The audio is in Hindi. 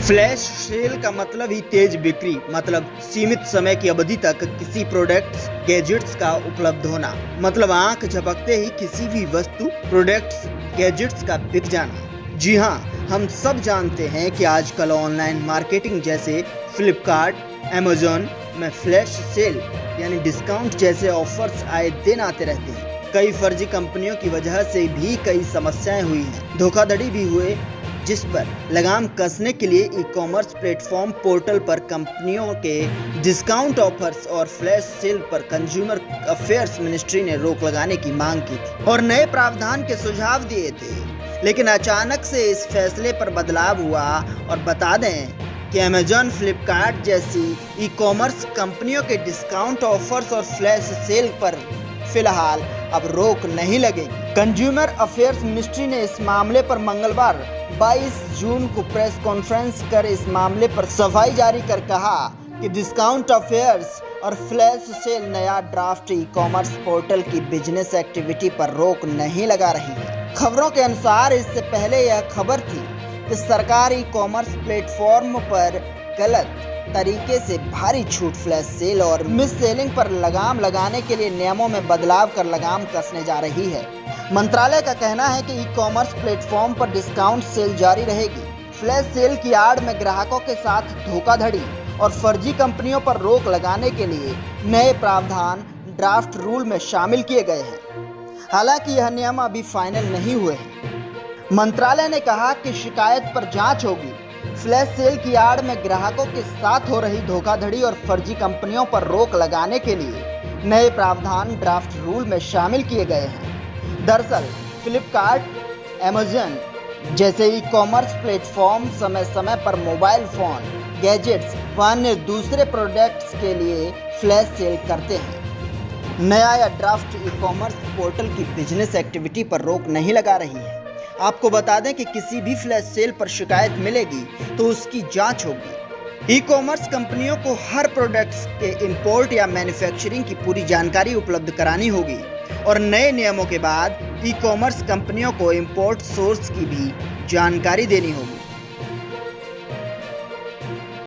फ्लैश सेल का मतलब ही तेज बिक्री, मतलब सीमित समय की अवधि तक किसी प्रोडक्ट्स गैजेट्स का उपलब्ध होना, मतलब आंख झपकते ही किसी भी वस्तु प्रोडक्ट्स गैजेट्स का बिक जाना। जी हाँ, हम सब जानते हैं कि आजकल ऑनलाइन मार्केटिंग जैसे फ्लिपकार्ट, अमेजोन में फ्लैश सेल यानी डिस्काउंट जैसे ऑफर्स आए दिन आते रहते हैं। कई फर्जी कंपनियों की वजह से भी कई समस्याएं हुई हैं, धोखाधड़ी भी हुए, जिस पर लगाम कसने के लिए ई कॉमर्स प्लेटफॉर्म पोर्टल पर कंपनियों के डिस्काउंट ऑफर्स और फ्लैश सेल पर कंज्यूमर अफेयर्स मिनिस्ट्री ने रोक लगाने की मांग की थी और नए प्रावधान के सुझाव दिए थे। लेकिन अचानक से इस फैसले पर बदलाव हुआ और बता दें कि अमेजॉन, फ्लिपकार्ट जैसी ई कॉमर्स कंपनियों के डिस्काउंट ऑफर्स और फ्लैश सेल पर फिलहाल अब रोक नहीं लगेगी। कंज्यूमर अफेयर्स मिनिस्ट्री ने इस मामले पर मंगलवार 22 जून को प्रेस कॉन्फ्रेंस कर इस मामले पर सफाई जारी कर कहा कि डिस्काउंट अफेयर्स और फ्लैश सेल नया ड्राफ्ट ई कॉमर्स पोर्टल की बिजनेस एक्टिविटी पर रोक नहीं लगा रही है। खबरों के अनुसार इससे पहले यह खबर थी कि सरकार ई कॉमर्स प्लेटफॉर्म पर गलत तरीके से भारी छूट, फ्लैश सेल और मिस सेलिंग पर लगाम लगाने के लिए नियमों में बदलाव कर लगाम कसने जा रही है। मंत्रालय का कहना है कि ई कॉमर्स प्लेटफॉर्म पर डिस्काउंट सेल जारी रहेगी। फ्लैश सेल की आड़ में ग्राहकों के साथ धोखाधड़ी और फर्जी कंपनियों पर रोक लगाने के लिए नए प्रावधान ड्राफ्ट रूल में शामिल किए गए हैं। हालांकि यह नियम अभी फाइनल नहीं हुए हैं। मंत्रालय ने कहा कि शिकायत पर जांच होगी। फ्लैश सेल की आड़ में ग्राहकों के साथ हो रही धोखाधड़ी और फर्जी कंपनियों पर रोक लगाने के लिए नए प्रावधान ड्राफ्ट रूल में शामिल किए गए हैं। दरअसल फ्लिपकार्ट, अमेजन जैसे ई कॉमर्स प्लेटफॉर्म समय समय पर मोबाइल फोन, गैजेट्स व अन्य दूसरे प्रोडक्ट्स के लिए फ्लैश सेल करते हैं। नया या ड्राफ्ट ई कॉमर्स पोर्टल की बिजनेस एक्टिविटी पर रोक नहीं लगा रही है। आपको बता दें कि किसी भी फ्लैश सेल पर शिकायत मिलेगी तो उसकी जांच होगी। ई कॉमर्स कंपनियों को हर प्रोडक्ट्स के इंपोर्ट या मैन्युफैक्चरिंग की पूरी जानकारी उपलब्ध करानी होगी और नए नियमों के बाद ई कॉमर्स कंपनियों को इंपोर्ट सोर्स की भी जानकारी देनी होगी।